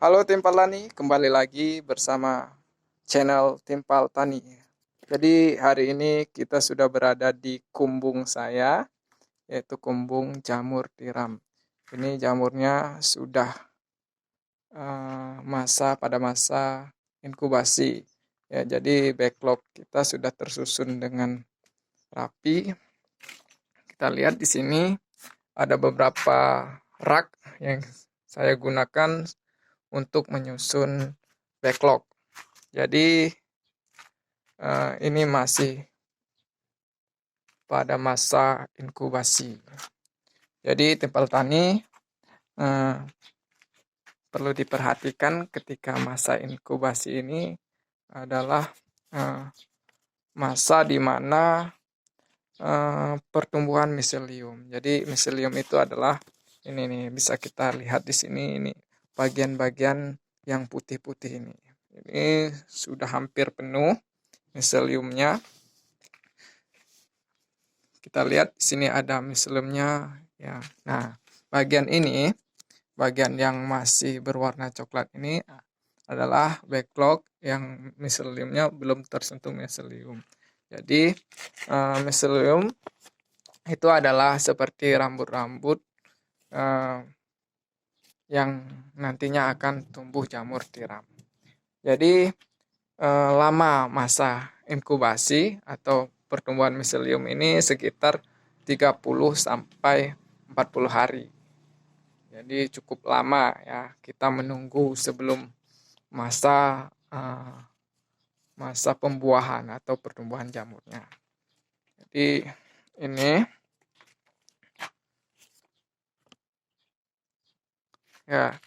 Halo Timpal Tani, kembali lagi bersama channel Timpal Tani. Jadi hari ini kita sudah berada di kumbung saya, yaitu kumbung jamur tiram. Ini jamurnya sudah pada masa inkubasi. Ya, jadi backlog kita sudah tersusun dengan rapi. Kita lihat di sini ada beberapa rak yang saya gunakan untuk menyusun backlog. Jadi ini masih pada masa inkubasi. Jadi Timpal Tani perlu diperhatikan ketika masa inkubasi ini adalah masa di mana pertumbuhan miselium. Jadi miselium itu adalah ini nih, bisa kita lihat di sini, ini bagian-bagian yang putih-putih ini. Ini sudah hampir penuh miseliumnya. Kita lihat di sini ada miseliumnya ya. Nah, bagian ini, bagian yang masih berwarna coklat ini adalah backlog yang miseliumnya belum tersentuh miselium. Jadi miselium itu adalah seperti rambut-rambut yang nantinya akan tumbuh jamur tiram. Jadi lama masa inkubasi atau pertumbuhan miselium ini sekitar 30 sampai 40 hari. Jadi cukup lama ya kita menunggu sebelum masa pembuahan atau pertumbuhan jamurnya. Jadi ini ya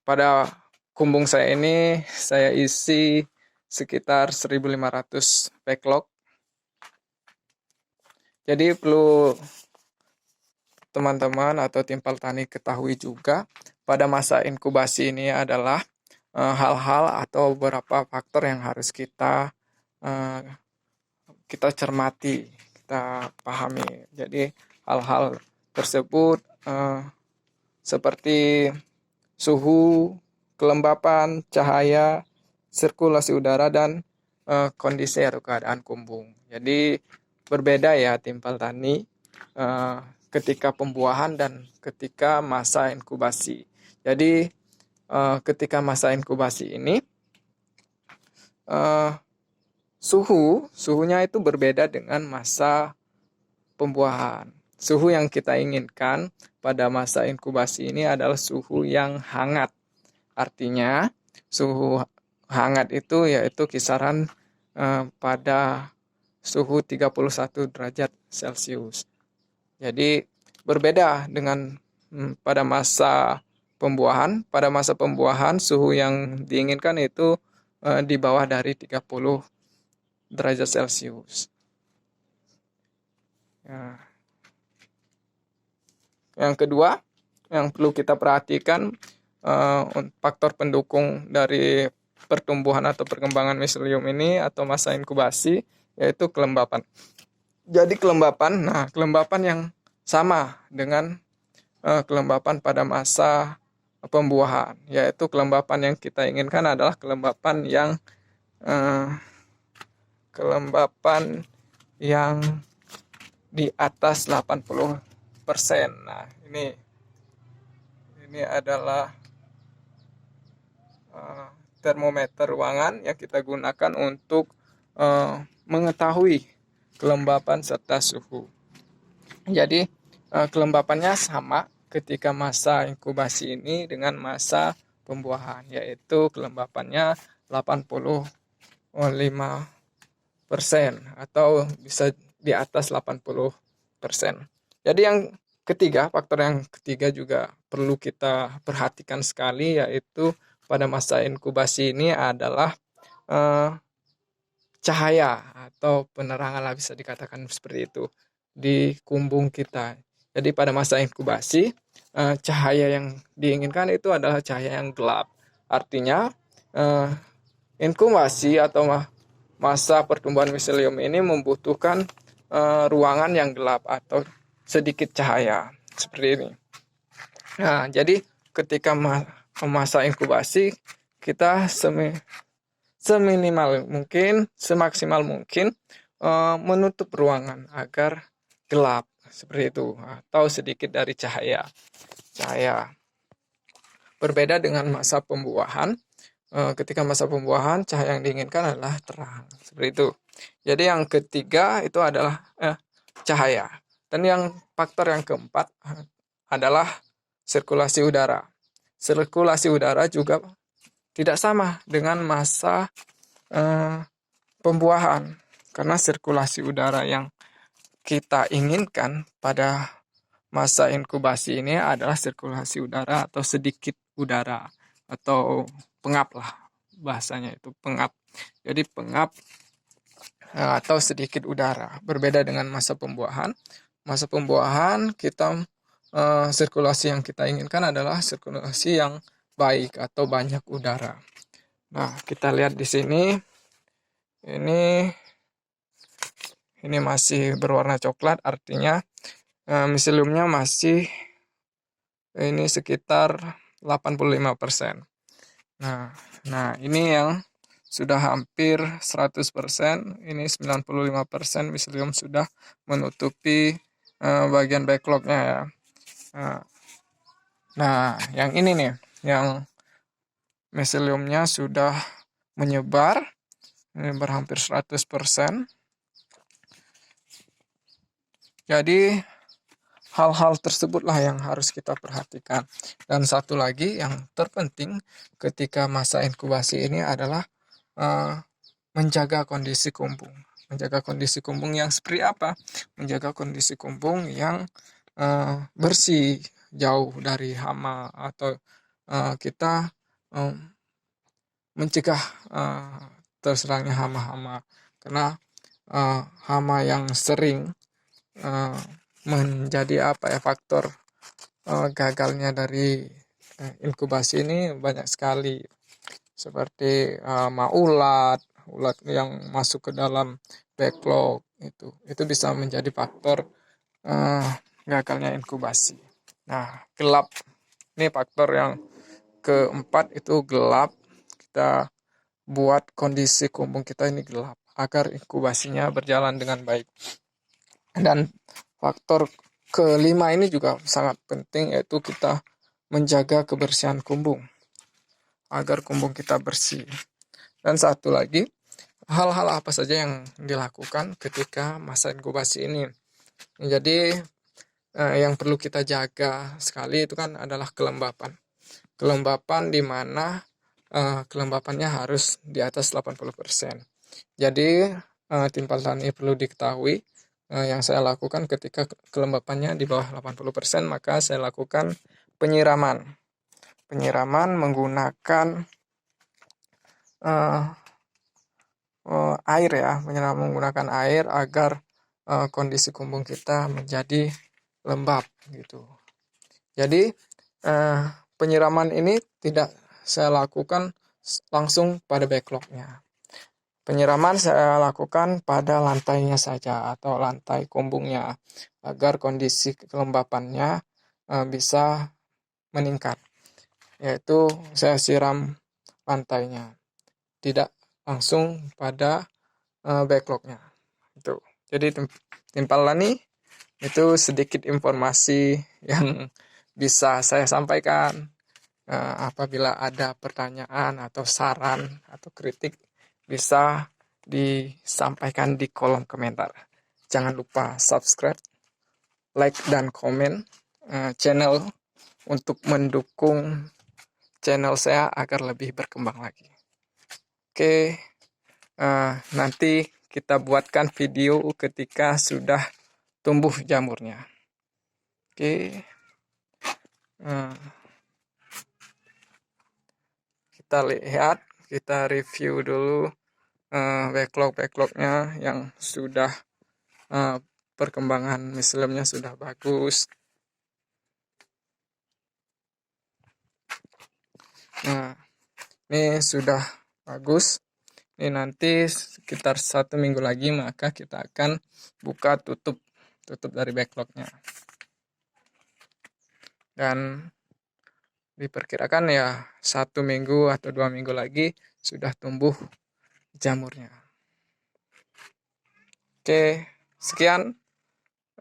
pada kumbung saya ini saya isi sekitar 1.500 backlog. Jadi perlu teman-teman atau Timpal Tani ketahui juga pada masa inkubasi ini adalah hal-hal atau beberapa faktor yang harus kita cermati, kita pahami. Jadi hal-hal tersebut seperti suhu, kelembapan, cahaya, sirkulasi udara, dan kondisi atau keadaan kumbung. Jadi berbeda ya Timpal Tani ketika pembuahan dan ketika masa inkubasi. Jadi ketika masa inkubasi ini suhunya itu berbeda dengan masa pembuahan. Suhu yang kita inginkan pada masa inkubasi ini adalah suhu yang hangat. Artinya suhu hangat itu yaitu kisaran pada suhu 31 derajat Celcius. Jadi berbeda dengan pada masa pembuahan. Pada masa pembuahan suhu yang diinginkan itu di bawah dari 30 derajat Celcius. Ya. Yang kedua yang perlu kita perhatikan faktor pendukung dari pertumbuhan atau perkembangan miselium ini atau masa inkubasi yaitu kelembapan. Jadi kelembapan yang sama dengan kelembapan pada masa pembuahan, yaitu kelembapan yang kita inginkan adalah kelembapan yang di atas 80%. Nah, ini adalah termometer ruangan yang kita gunakan untuk mengetahui kelembapan serta suhu. Jadi kelembapannya sama ketika masa inkubasi ini dengan masa pembuahan, yaitu kelembapannya 85% atau bisa di atas 80%. Jadi faktor yang ketiga juga perlu kita perhatikan sekali, yaitu pada masa inkubasi ini adalah cahaya atau penerangan lah, bisa dikatakan seperti itu, di kumbung kita. Jadi pada masa inkubasi cahaya yang diinginkan itu adalah cahaya yang gelap. Artinya inkubasi atau masa pertumbuhan miselium ini membutuhkan ruangan yang gelap atau sedikit cahaya seperti ini. Nah, jadi ketika masa inkubasi kita seminimal mungkin, semaksimal mungkin menutup ruangan agar gelap seperti itu, atau sedikit dari cahaya. Berbeda dengan masa pembuahan. Ketika masa pembuahan, cahaya yang diinginkan adalah terang. Seperti itu. Jadi yang ketiga itu adalah cahaya. Dan yang faktor yang keempat adalah sirkulasi udara. Sirkulasi udara juga tidak sama dengan masa pembuahan. Karena sirkulasi udara yang kita inginkan pada masa inkubasi ini adalah sirkulasi udara atau sedikit udara atau pengap lah bahasanya, itu pengap. Jadi pengap atau sedikit udara. Berbeda dengan masa pembuahan. Masa pembuahan kita sirkulasi yang kita inginkan adalah sirkulasi yang baik atau banyak udara. Nah, kita lihat di sini. Ini masih berwarna coklat, artinya miseliumnya masih ini sekitar 85%. Nah, ini yang sudah hampir 100%, ini 95% miselium sudah menutupi bagian backlognya ya. Nah, yang ini nih, yang miseliumnya sudah menyebar, hampir 100%. Jadi hal-hal tersebutlah yang harus kita perhatikan. Dan satu lagi yang terpenting ketika masa inkubasi ini adalah menjaga kondisi kumbung. Menjaga kondisi kumbung yang seperti apa? Menjaga kondisi kumbung yang bersih, jauh dari hama, atau kita mencegah terserangnya hama-hama. Karena hama yang sering menjadi faktor gagalnya dari inkubasi ini banyak sekali, seperti ulat yang masuk ke dalam backlog, itu bisa menjadi faktor gagalnya inkubasi. Nah, gelap ini faktor yang keempat, itu gelap. Kita buat kondisi kumbung kita ini gelap agar inkubasinya berjalan dengan baik. Dan faktor kelima ini juga sangat penting, yaitu kita menjaga kebersihan kumbung agar kumbung kita bersih. Dan satu lagi, hal-hal apa saja yang dilakukan ketika masa inkubasi ini. Jadi yang perlu kita jaga sekali itu kan adalah kelembapan. Kelembapan di mana kelembapannya harus di atas 80%. Jadi timpalan ini perlu diketahui. Yang saya lakukan ketika kelembapannya di bawah 80%, maka saya lakukan penyiraman menggunakan air ya, menggunakan air agar kondisi kumbung kita menjadi lembab gitu. Jadi penyiraman ini tidak saya lakukan langsung pada backlognya. Penyiraman saya lakukan pada lantainya saja atau lantai kumbungnya agar kondisi kelembapannya bisa meningkat. Yaitu saya siram lantainya, tidak langsung pada backlognya. Itu. Jadi timpalan ini itu sedikit informasi yang bisa saya sampaikan. Apabila ada pertanyaan atau saran atau kritik, bisa disampaikan di kolom komentar. Jangan lupa subscribe, like, dan komen channel untuk mendukung channel saya agar lebih berkembang lagi. Oke, nanti kita buatkan video ketika sudah tumbuh jamurnya. Oke, kita lihat, kita review dulu backlognya yang sudah perkembangan miseliumnya sudah bagus. Nah, ini sudah bagus. Ini nanti sekitar 1 minggu lagi maka kita akan buka tutup dari backlognya. Dan Diperkirakan ya 1 minggu atau 2 minggu lagi sudah tumbuh jamurnya. Oke, sekian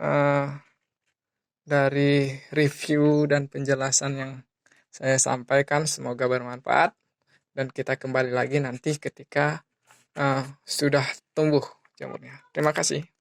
eh, dari review dan penjelasan yang saya sampaikan. Semoga bermanfaat dan kita kembali lagi nanti ketika sudah tumbuh jamurnya. Terima kasih.